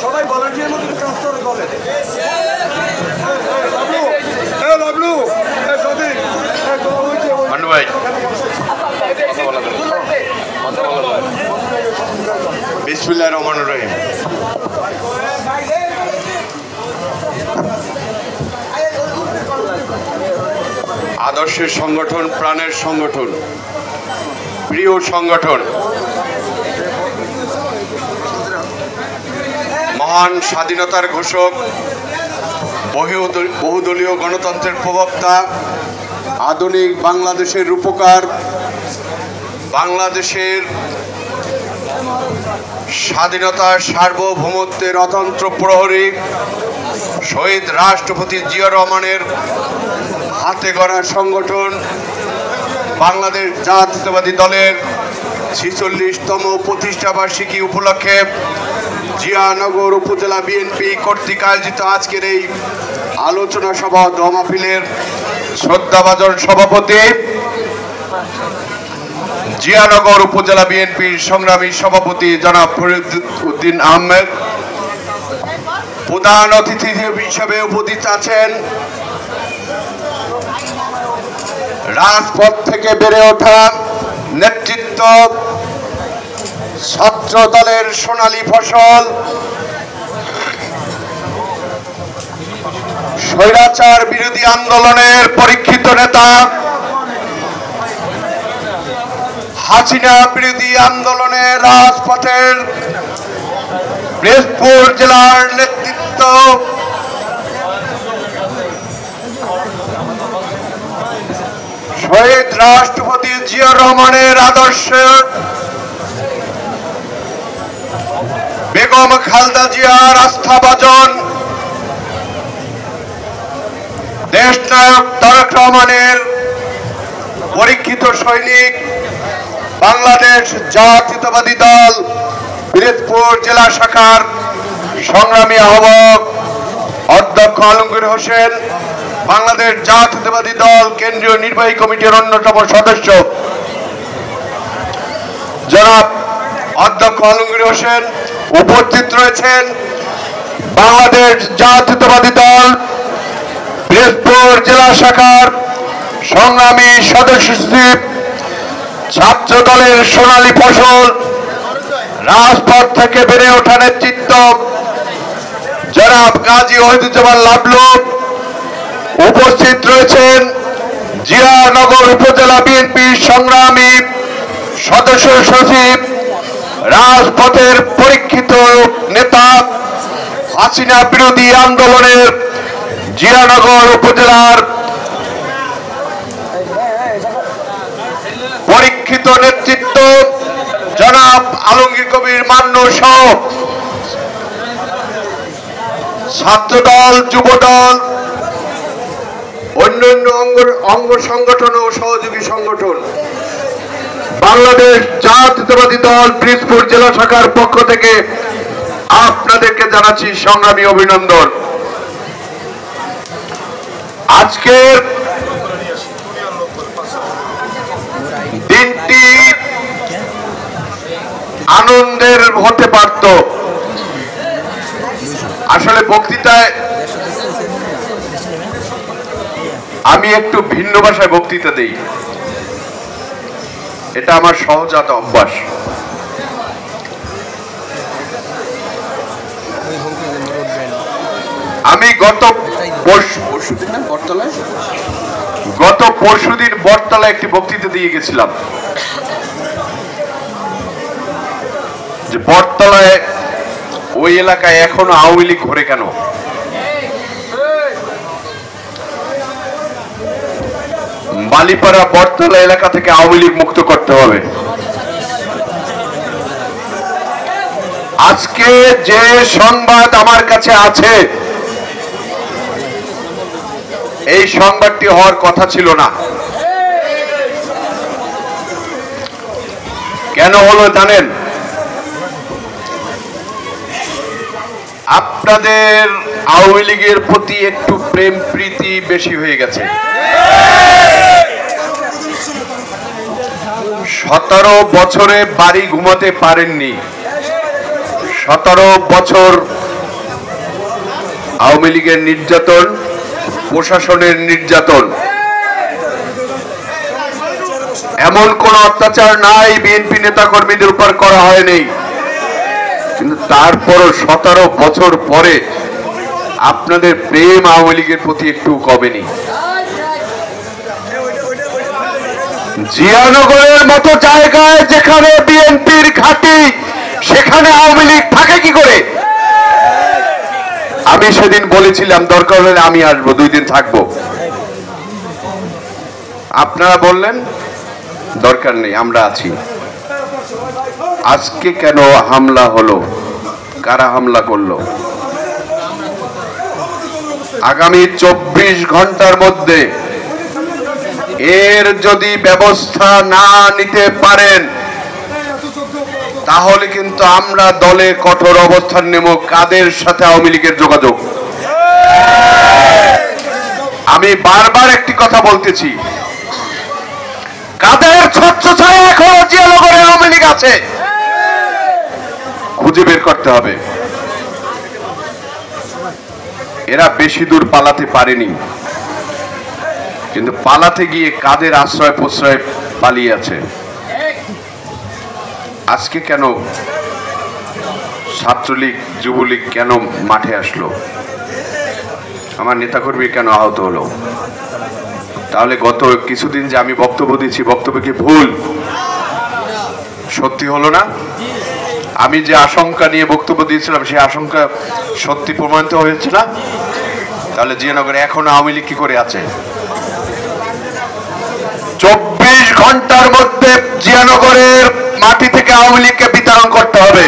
সবাই ভলান্টিয়ার মতো কাজ করে বলেন। বিসমিল্লাহির রহমানির রহিম। আদর্শের সংগঠন, প্রাণের সংগঠন, প্রিয় সংগঠন, মহান স্বাধীনতার ঘোষক, বহুদলীয় গণতন্ত্রের প্রবক্তা, আধুনিক বাংলাদেশের রূপকার, বাংলাদেশের স্বাধীনতা সার্বভৌমত্বের অতন্ত্র প্রহরী শহীদ রাষ্ট্রপতি জিয়া রহমানের হাতে গড়া সংগঠন বাংলাদেশ জাতীয়তাবাদী দলের ৪৬তম প্রতিষ্ঠাবার্ষিকী উপলক্ষে জিয়ানগর উপজেলা বিএনপি কর্তৃক আয়োজিত আজকের এই আলোচনা সভা দোয়া মাহফিলের শ্রদ্ধাভাজন সভাপতি, জিয়ানগর উপজেলা বিএনপির সংগ্রামী সভাপতি জনাব ফরিদউদ্দিন আহমেদ, প্রধান অতিথি হিসেবে উপস্থিত আছেন রাজপথ থেকে বেড়ে ওঠা নেতৃত্ব, ছাত্র দলের সোনালী ফসল, স্বৈরাচার বিরোধী আন্দোলনের পরীক্ষিত নেতা, হাসিনা বিরোধী আন্দোলনের রাজপথের পিরোজপুর জেলার নেতৃত্ব, শহীদ রাষ্ট্রপতি জিয়া রহমানের আদর্শ, বেগম খালেদা জিয়ার আস্থাভাজন, দেশনায়ক তারেক রহমানের পরীক্ষিত সৈনিক, বাংলাদেশ জাতীয়তাবাদী দল পিরোজপুর জেলা শাখার সংগ্রামী আহ্বায়ক অধ্যক্ষ আলমগীর হোসেন, বাংলাদেশ জাতীয়তাবাদী দল কেন্দ্রীয় নির্বাহী কমিটির অন্যতম সদস্য জনাব অধ্যক্ষ আলমগীর হোসেন উপস্থিত রয়েছেন, বাংলাদেশ জাতীয়তাবাদী দল পিরোজপুর জেলা শাখার সংগ্রামী সদস্য সচিব, ছাত্র দলের সোনালী ফসল, রাজপথ থেকে বেড়ে ওঠা নেতৃত্ব জনাব গাজী ওহিদুজ্জামান লাবলু, উপস্থিত রয়েছেন জিয়ানগর উপজেলা বিএনপির সংগ্রামী সদস্য সচিব, রাজপথের পরীক্ষিত নেতা, হাসিনা বিরোধী আন্দোলনের জিয়ানগর উপজেলার পরীক্ষিত নেতৃত্ব জনাব আলমগীর কবির মান্নু সহ ছাত্রদল, যুবদল, অন্যান্য অঙ্গ সংগঠন ও সহযোগী সংগঠন, বাংলাদেশ জাতীয়তাবাদী দল পিরোজপুর জেলা শাখার পক্ষ থেকে আপনাদেরকে জানাচ্ছি সংগ্রামী অভিনন্দন। আজকের দিনটি আনন্দের হতে পারত, আসলে বক্তৃতায় আমি একটু ভিন্ন ভাষায় বক্তৃতা দেই, এটা আমার সহজাত অভ্যাস। আমি গত পরশুদিন বটতলায় একটি বক্তৃতা দিয়ে গেছিলাম যে বটতলায় ওই এলাকায় এখনো আওয়ামী লীগ ঘোরে কেন। বালিপাড়া বটতলা এলাকা থেকে আওয়ামী লীগ মুক্ত করতে হবে। আজকে যে সংবাদ আমার কাছে আছে, এই সংবাদটি হওয়ার কথা ছিল না। কেন হলো জানেন? আপনাদের আওয়ামী লীগের প্রতি একটু প্রেম প্রীতি বেশি হয়ে গেছে। 17 বছরে বাড়ি ঘুমাতে পারেননি, 17 বছর আওয়ামী লীগের নির্যাতন, প্রশাসনের নির্যাতন, এমন কোন অত্যাচার নাই বিএনপি নেতা কর্মীদের উপর করা হয়নি। কিন্তু তারপরও 17 বছর পরে আপনাদের প্রেম আওয়ামী লীগের প্রতি একটু কমেনি। জিয়ানগরের মতো জায়গায় যেখানে বিএনপির ঘাঁটি, সেখানে আওয়ামী লীগ থাকে কি করে? আমি সেদিন বলেছিলাম দরকার হলে আমি আসবো, 2 দিন থাকবো। আপনারা বললেন দরকার নেই, আমরা আছি। আজকে কেন হামলা হলো? কারা হামলা করলো? আগামী 24 ঘন্টার মধ্যে এর যদি ব্যবস্থা না নিতে পারেন তাহলে কিন্তু আমরা দলে কঠোর অবস্থান নেব। কাদের সাথে আওয়ামী লীগের যোগাযোগ? আমি বারবার একটি কথা বলতেছি, কাদের ছত্রছায়া এখনো জিয়ানগরে আওয়ামী লীগ আছে খুঁজে বের করতে হবে। এরা বেশি দূর পালাতে পারেনি, কিন্তু পালাতে গিয়ে কাদের আশ্রয় প্রশ্রয় পালিয়ে আছে। আজকে কেন ছাত্রলীগ যুবলীগ কেন মাঠে আসলো? আমার নেতাকর্মী কেন আহত হলো? তাহলে গত কিছুদিন যে আমি বক্তব্য দিচ্ছি, বক্তব্য কি ভুল? সত্যি হলো না? আমি যে আশঙ্কা নিয়ে বক্তব্য দিয়েছিলাম সেই আশঙ্কা সত্যি প্রমাণিত হয়েছে না? তাহলে জিয়ানগরে এখন আওয়ামী লীগ কি করে আছে? 24 ঘন্টার মধ্যে জিয়ানগরের মাটি থেকে আওয়ামী লীগকে বিতরণ করতে হবে।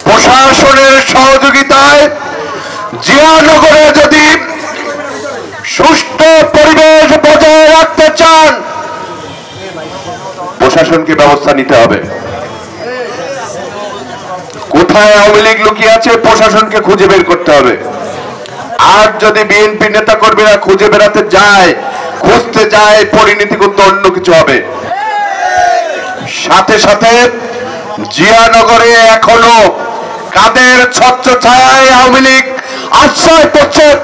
প্রশাসনের সহযোগিতায় জিয়ানগরে যদি সুষ্ঠু পরিবেশ বজায় রাখতে চান, প্রশাসনকে ব্যবস্থা নিতে হবে। কোথায় আওয়ামী লীগ লুকিয়ে আছে প্রশাসনকে খুঁজে বের করতে হবে। আর যদি বিএনপি নেতা কর্মীরা খুঁজে বেড়াতে যায়, খুঁজতে যায়, পরিণতি কিন্তু অন্য কিছু হবে। সাথে সাথে জিয়ানগরে এখনো কাদের ছত্রছায়ায় আওয়ামী লীগ আশ্রয়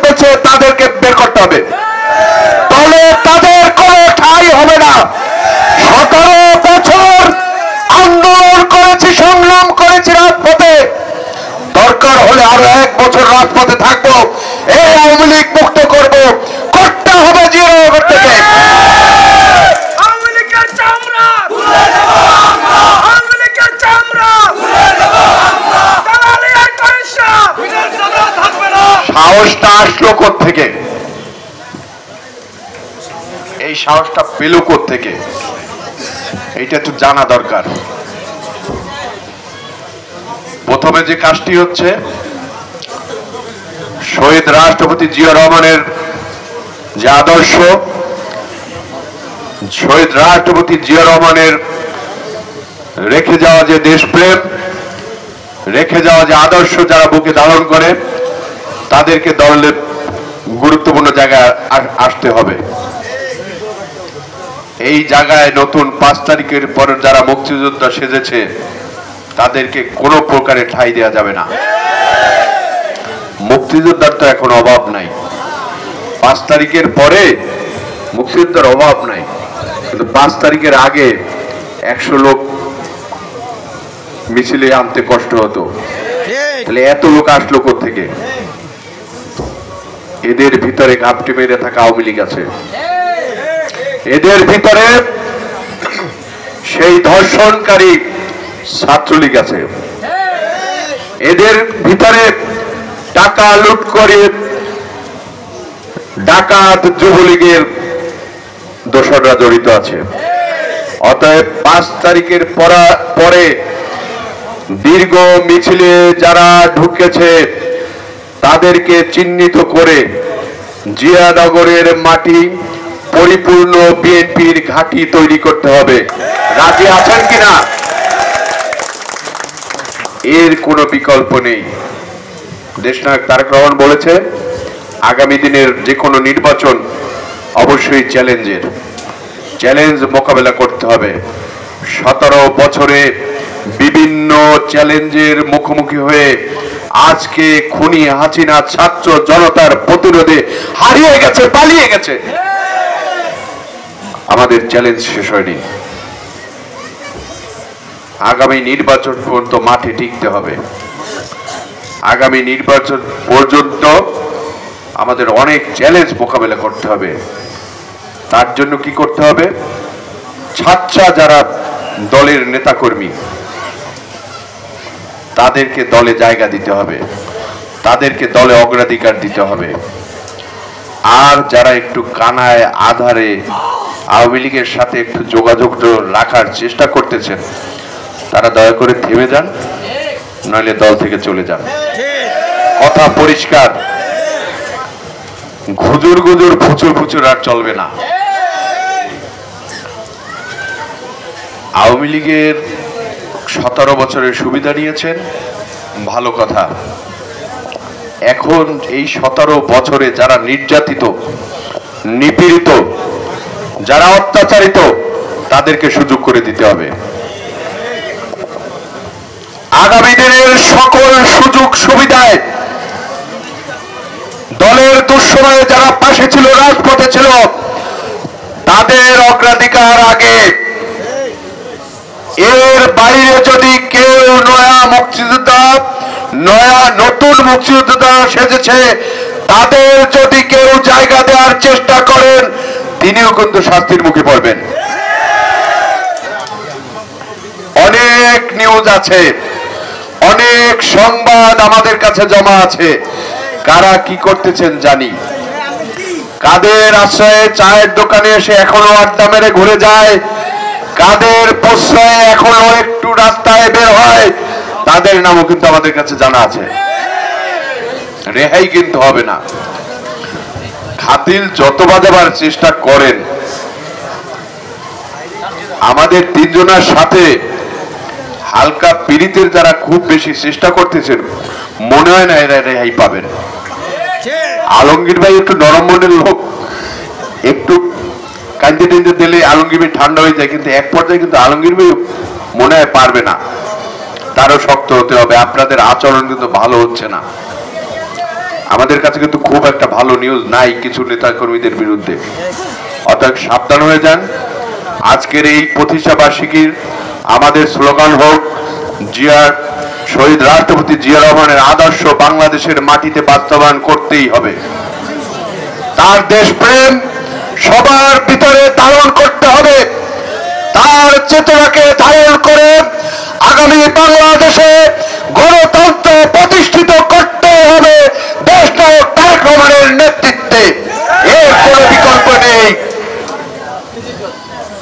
পেয়েছে তাদেরকে বের করতে হবে। তাহলে তাদের কোনো ঠাঁই হবে না। 17 বছর আন্দোলন করেছি, সংগ্রাম করেছি রাজপথে, দরকার হলে আরো 1 বছর রাজপথে থাকবো। এই আওয়ামী লীগ মুক্ত করবো, করতে হবে জিয়ানগর থেকে। সাহসটা আসলো কোত্থেকে? এই সাহসটা পেল কোত্থেকে? এইটা একটু জানা দরকার। প্রথমে যে কাজটি হচ্ছে, শহীদ রাষ্ট্রপতি জিয়া রহমানের যে আদর্শ, শহীদ রাষ্ট্রপতি জিয়া রহমানের রেখে যাওয়া যে দেশপ্রেম, রেখে যাওয়া যে আদর্শ যারা বুকে ধারণ করে, তাদেরকে দলের গুরুত্বপূর্ণ জায়গায় আসতে হবে। এই জায়গায় নতুন 5 তারিখের পর যারা মুক্তিযোদ্ধা সেজেছে তাদেরকে কোনো প্রকারে ঠাঁই দেওয়া যাবে না। মুক্তিযোদ্ধার তো এখন অভাব নাই, 5 তারিখের পরে মুক্তিযোদ্ধার অভাব নাই, কিন্তু 5 তারিখের আগে 100 লোক মিছিলে আনতে কষ্ট হতো। তাহলে এত লোক আসলো কোত্থেকে? এদের ভিতরে ঘাপটি মেরে থাকা আওয়ামী লীগ আছে। এদের ভিতরে সেই ধর্ষণকারী ছাত্রলীগ আছে। এদের ভিতরে টাকা লুট করে ডাকাত যুবলীগের দোসররা জড়িত আছে। অতএব 5 তারিখের পরে দীর্ঘ মিছিলে যারা ঢুকেছে তাদেরকে চিহ্নিত করে জিয়ানগরের মাটি পরিপূর্ণ বিএনপির ঘাঁটি তৈরি করতে হবে। রাজি আছেন কিনা? এর কোনো বিকল্প নেই। দেশনায়ক তারেক রহমান বলেছে, আগামী দিনের যে কোনো নির্বাচন অবশ্যই চ্যালেঞ্জ মোকাবেলা করতে হবে। 17 বছরে বিভিন্ন চ্যালেঞ্জের মুখোমুখি হয়ে আজকে খুনি হাসিনা ছাত্র জনতার প্রতিরোধে হারিয়ে গেছে, পালিয়ে গেছে। আমাদের চ্যালেঞ্জ শেষ হয়নি। আগামী নির্বাচন পর্যন্ত মাঠে টিকতে হবে। আগামী নির্বাচন পর্যন্ত আমাদের অনেক চ্যালেঞ্জ মোকাবেলা করতে হবে। তার জন্য কি করতে হবে? ছাত্রা যারা দলের নেতাকর্মী তাদেরকে দলে জায়গা দিতে হবে, তাদেরকে দলে অগ্রাধিকার দিতে হবে। আর যারা একটু কানায় আধারে আওয়ামী লীগের সাথে একটু যোগাযোগ রাখার চেষ্টা করতেছেন তারা দয়া করে থেমে যান, নইলে দল থেকে চলে যান। কথা পরিষ্কার, ঘুজুর গুজুর ফুচুর ফুচুর আর চলবে না। আওয়ামী লীগের 17 বছরের সুবিধা নিয়েছেন, ভালো কথা। এখন এই 17 বছরে যারা নির্যাতিত, নিপীড়িত, যারা অত্যাচারিত তাদেরকে সুযোগ করে দিতে হবে। আগামী দিনের সকল সুযোগ সুবিধায় দলের দুঃসময়ে যারা পাশে ছিল, রাজপথে ছিল, তাদের অগ্রাধিকার আগে। এর বাইরে যদি কেউ নতুন মুক্তিযোদ্ধা সেজেছে তাদের যদি কেউ জায়গা দেওয়ার চেষ্টা করেন তিনিও কিন্তু শাস্তির মুখে পড়বেন। অনেক নিউজ আছে, অনেক সংবাদ আমাদের কাছে জমা আছে। কারা কি করতেছেন জানি। কাদের আশ্রয়ে চায়ের দোকানে এসে এখনো আড্ডা মেরে ঘুরে যায়, কাদের প্রশ্রয়ে এখনো একটু রাস্তায় বের হয়, তাদের নামও কিন্তু আমাদের কাছে জানা আছে। রেহাই কিন্তু হবে না। খাতিল যত বাজাবার চেষ্টা করেন, আমাদের তিনজনের সাথে হালকা পীড়িতের যারা খুব বেশি চেষ্টা করতেছেন মনে হয় না এরা রেহাই পাবেন। আলমগীর ভাই একটু নরম মনের লোক, একটু কান্দে টেন্দে দিলে আলমগীর ভাই ঠান্ডা হয়ে যায়, কিন্তু এক পর্যায়ে কিন্তু আলমগীর ভাই মনে হয় পারবে না, তারও শক্ত হতে হবে। আপনাদের আচরণ কিন্তু ভালো হচ্ছে না। আমাদের কাছে কিন্তু খুব একটা ভালো নিউজ নাই কিছু নেতা কর্মীদের বিরুদ্ধে, অর্থাৎ সাবধান হয়ে যান। আজকের এই প্রতিষ্ঠা বার্ষিকীর আমাদের স্লোগান হোক, শহীদ রাষ্ট্রপতি জিয়া রহমানের আদর্শ বাংলাদেশের মাটিতে বাস্তবায়ন করতেই হবে। তার দেশপ্রেম সবার ভিতরে ধারণ করতে হবে। তার চেতনাকে ধারণ করে আগামী বাংলাদেশে গণতন্ত্র প্রতিষ্ঠিত করতে হবে দেশনায়ক তারেক রহমানের নেতৃত্বে। এর কোনো বিকল্প নেই।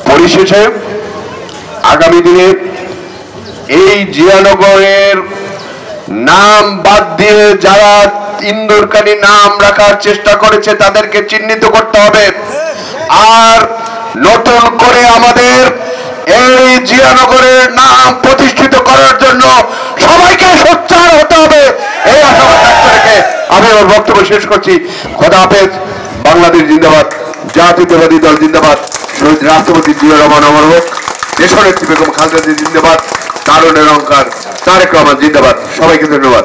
পরিশেষে আগামী দিনে এই জিয়ানগরের নাম বাদ দিয়ে যারা ইন্দুরকানী নাম রাখার চেষ্টা করেছে তাদেরকে চিহ্নিত করতে হবে। আর নতুন করে আমাদের এই জিয়ানগরের নাম প্রতিষ্ঠিত করার জন্য সবাইকে সোচ্চার হতে হবে। এই আশাবাদ ব্যক্ত রেখে আমি আমার বক্তব্য শেষ করছি। খোদা হাফেজ। বাংলাদেশ জিন্দাবাদ, জাতীয়তাবাদী দল জিন্দাবাদ, শহীদ রাষ্ট্রপতি জিয়া রহমান অমর হোক, দেশনেত্রী বেগম খালেদা জিয়া জিন্দাবাদ, তারুণের অহংকার তারেক রহমান জিন্দাবাদ। সবাইকে ধন্যবাদ।